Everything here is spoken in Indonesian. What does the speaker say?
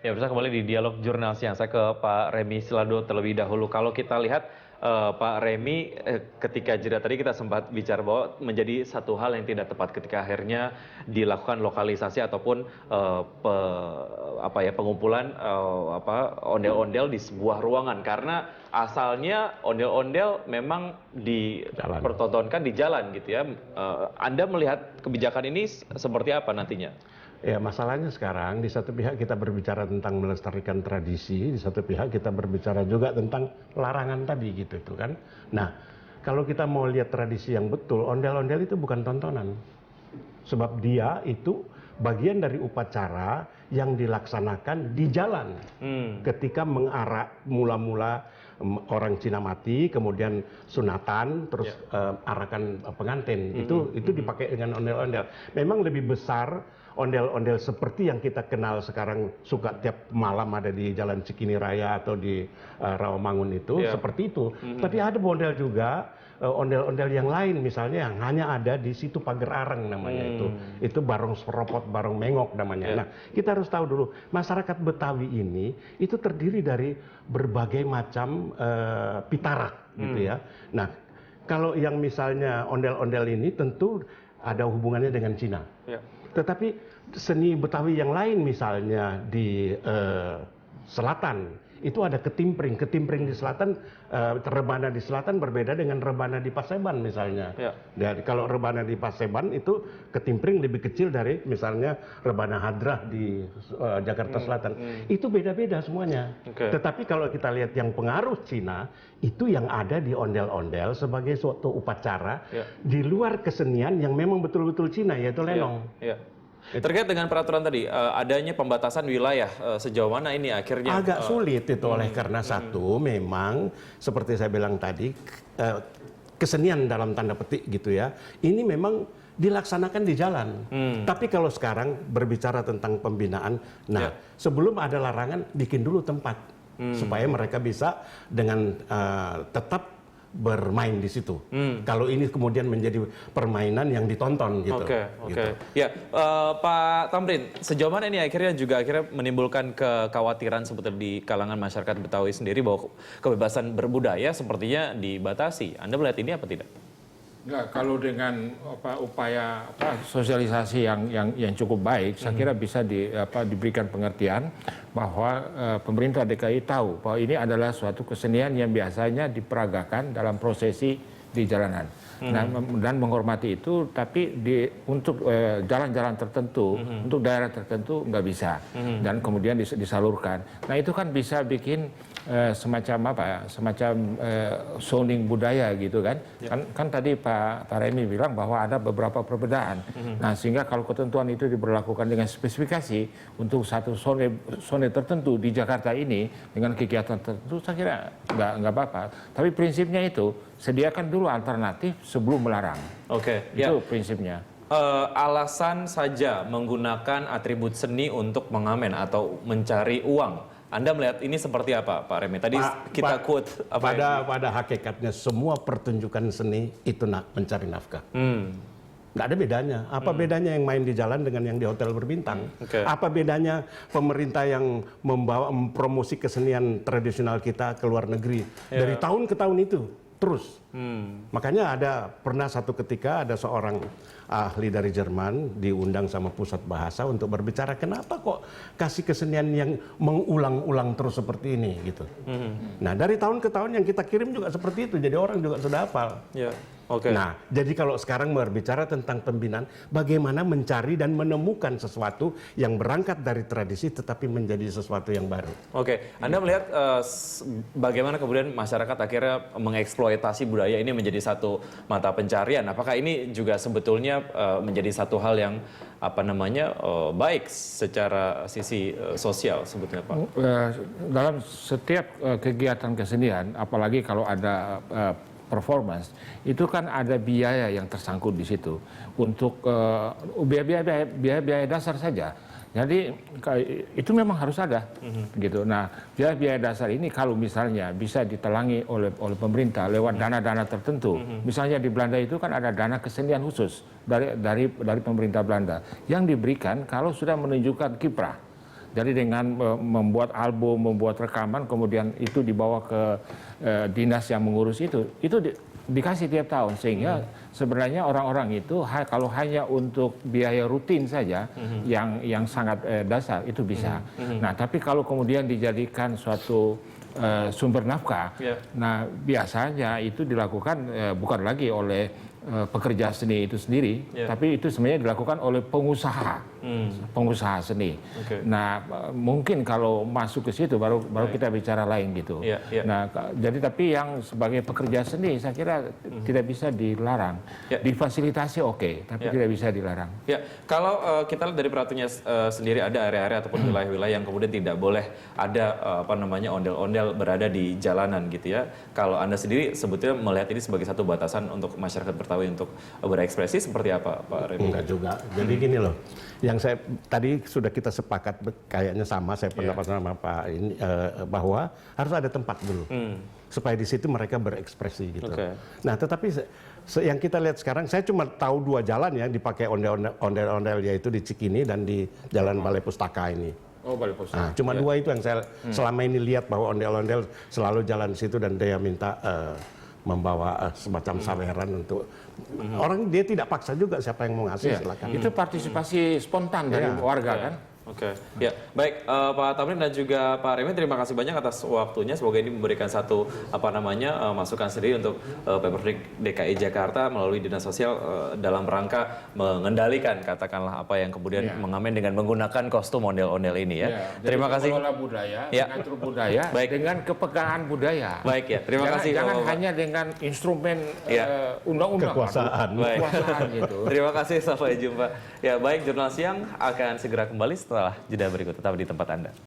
Ya, bisa kembali di dialog jurnal siang. Saya ke Pak Remi Silado terlebih dahulu. Kalau kita lihat Pak Remi, ketika jeda tadi kita sempat bicara bahwa menjadi satu hal yang tidak tepat ketika akhirnya dilakukan lokalisasi ataupun pengumpulan ondel-ondel di sebuah ruangan karena asalnya ondel-ondel memang dipertontonkan di jalan gitu ya. Anda melihat kebijakan ini seperti apa nantinya? Ya, masalahnya sekarang di satu pihak kita berbicara tentang melestarikan tradisi, di satu pihak kita berbicara juga tentang larangan tadi gitu itu kan. Nah, kalau kita mau lihat tradisi yang betul, ondel-ondel itu bukan tontonan. Sebab dia itu bagian dari upacara yang dilaksanakan di jalan. Ketika mengarak mula-mula orang Cina mati, kemudian sunatan, terus arakan pengantin. Itu dipakai dengan ondel-ondel. Memang lebih besar ondel-ondel seperti yang kita kenal sekarang suka tiap malam ada di Jalan Cikini Raya atau di Rawamangun itu, seperti itu. Tapi ada model juga ondel-ondel yang lain misalnya yang hanya ada di situ Pagar Areng namanya itu barong seropot, barong mengok namanya. Nah, kita harus tahu dulu masyarakat Betawi ini itu terdiri dari berbagai macam pitarak gitu ya. Nah, kalau yang misalnya ondel-ondel ini tentu ada hubungannya dengan Cina. Tetapi seni Betawi yang lain misalnya di selatan itu ada ketimpring. Ketimpring di selatan, rebana di selatan berbeda dengan rebana di Paseban misalnya. Dan kalau rebana di Paseban itu ketimpring lebih kecil dari misalnya rebana Hadrah di Jakarta Selatan. Itu beda-beda semuanya. Tetapi kalau kita lihat yang pengaruh Cina, itu yang ada di ondel-ondel sebagai suatu upacara di luar kesenian yang memang betul-betul Cina, yaitu lenong. Terkait dengan peraturan tadi, adanya pembatasan wilayah, sejauh mana ini akhirnya? Agak sulit itu oleh karena satu, memang seperti saya bilang tadi, kesenian dalam tanda petik gitu ya, ini memang dilaksanakan di jalan. Tapi kalau sekarang berbicara tentang pembinaan, nah sebelum ada larangan, bikin dulu tempat. Supaya mereka bisa dengan tetap bermain di situ. Kalau ini kemudian menjadi permainan yang ditonton gitu. Gitu. Ya, Pak Tamrin, sejauh mana ini akhirnya menimbulkan kekhawatiran sebetulnya di kalangan masyarakat Betawi sendiri bahwa kebebasan berbudaya sepertinya dibatasi. Anda melihat ini apa tidak? Enggak, kalau dengan upaya sosialisasi yang cukup baik, saya kira bisa diberikan pengertian bahwa pemerintah DKI tahu bahwa ini adalah suatu kesenian yang biasanya diperagakan dalam prosesi di jalanan. Dan menghormati itu, tapi untuk jalan-jalan tertentu, untuk daerah tertentu nggak bisa, dan kemudian disalurkan. Nah itu kan bisa bikin semacam zoning budaya gitu kan. Kan tadi Pak Remi bilang bahwa ada beberapa perbedaan. Nah sehingga kalau ketentuan itu diberlakukan dengan spesifikasi untuk satu zone tertentu di Jakarta ini dengan kegiatan tertentu, saya kira nggak apa-apa. Tapi prinsipnya itu sediakan dulu alternatif sebelum melarang. Itu prinsipnya. Alasan saja menggunakan atribut seni untuk mengamen atau mencari uang. Anda melihat ini seperti apa, Pak Remi? Tadi kita quote pada hakikatnya semua pertunjukan seni itu mencari nafkah. Nggak ada bedanya. Apa bedanya yang main di jalan dengan yang di hotel berbintang? Apa bedanya pemerintah yang mempromosi kesenian tradisional kita ke luar negeri dari tahun ke tahun itu terus? Makanya pernah satu ketika ada seorang ahli dari Jerman diundang sama pusat bahasa untuk berbicara kenapa kok kasih kesenian yang mengulang-ulang terus seperti ini gitu. Nah dari tahun ke tahun yang kita kirim juga seperti itu, jadi orang juga sudah hafal. Nah, jadi kalau sekarang berbicara tentang pembinaan, bagaimana mencari dan menemukan sesuatu yang berangkat dari tradisi tetapi menjadi sesuatu yang baru. Anda melihat bagaimana kemudian masyarakat akhirnya mengeksploitasi budaya ini menjadi satu mata pencarian. Apakah ini juga sebetulnya menjadi satu hal yang baik secara sisi sosial sebetulnya, Pak? Dalam setiap kegiatan kesenian, apalagi kalau ada performance, itu kan ada biaya yang tersangkut di situ untuk biaya dasar saja. Jadi itu memang harus ada, gitu. Nah, biaya dasar ini kalau misalnya bisa ditelangi oleh pemerintah lewat dana-dana tertentu, misalnya di Belanda itu kan ada dana kesenian khusus dari pemerintah Belanda yang diberikan kalau sudah menunjukkan kiprah. Jadi dengan membuat album, membuat rekaman, kemudian itu dibawa ke dinas yang mengurus itu dikasih tiap tahun, sehingga sebenarnya orang-orang itu kalau hanya untuk biaya rutin saja yang sangat dasar itu bisa. Nah, tapi kalau kemudian dijadikan suatu sumber nafkah, nah biasanya itu dilakukan bukan lagi oleh pekerja seni itu sendiri, tapi itu sebenarnya dilakukan oleh pengusaha seni. Nah, mungkin kalau masuk ke situ baru kita bicara lain gitu. Nah, jadi tapi yang sebagai pekerja seni saya kira tidak bisa dilarang. Difasilitasi oke, tapi tidak bisa dilarang. Ya, kalau kita lihat dari peraturannya sendiri ada area-area ataupun wilayah-wilayah yang kemudian tidak boleh ada ondel-ondel berada di jalanan gitu ya. Kalau Anda sendiri sebetulnya melihat ini sebagai satu batasan untuk masyarakat Betawi untuk berekspresi seperti apa, Pak Remi? Enggak juga. Jadi gini loh, yang saya tadi sudah kita sepakat kayaknya sama, saya pendapat sama Pak ini bahwa harus ada tempat dulu supaya di situ mereka berekspresi gitu. Nah, tetapi yang kita lihat sekarang, saya cuma tahu 2 jalan yang dipakai ondel-ondel, yaitu di Cikini dan di Jalan Balai Pustaka ini. Oh, Balai Pustaka. Nah, cuma 2 itu yang saya selama ini lihat bahwa ondel-ondel selalu jalan situ dan dia minta membawa semacam saweran untuk orang, dia tidak paksa juga siapa yang mau ngasih silakan. Itu partisipasi spontan dari warga kan. Oke, ya baik Pak Tamrin dan juga Pak Remi, terima kasih banyak atas waktunya. Semoga ini memberikan satu masukan sendiri untuk Pemprov DKI Jakarta melalui Dinas Sosial dalam rangka mengendalikan katakanlah apa yang kemudian mengamen dengan menggunakan kostum ondel-ondel ini ya. Terima kasih. Mengelola budaya, mengatur budaya dengan kepekaan budaya. Baik ya, terima kasih. Jangan hanya dengan instrumen undang-undang. Kekuasaan. Gitu. Terima kasih, sampai jumpa. Ya baik, Jurnal Siang akan segera kembali setelah jeda berikut. Tetap di tempat Anda.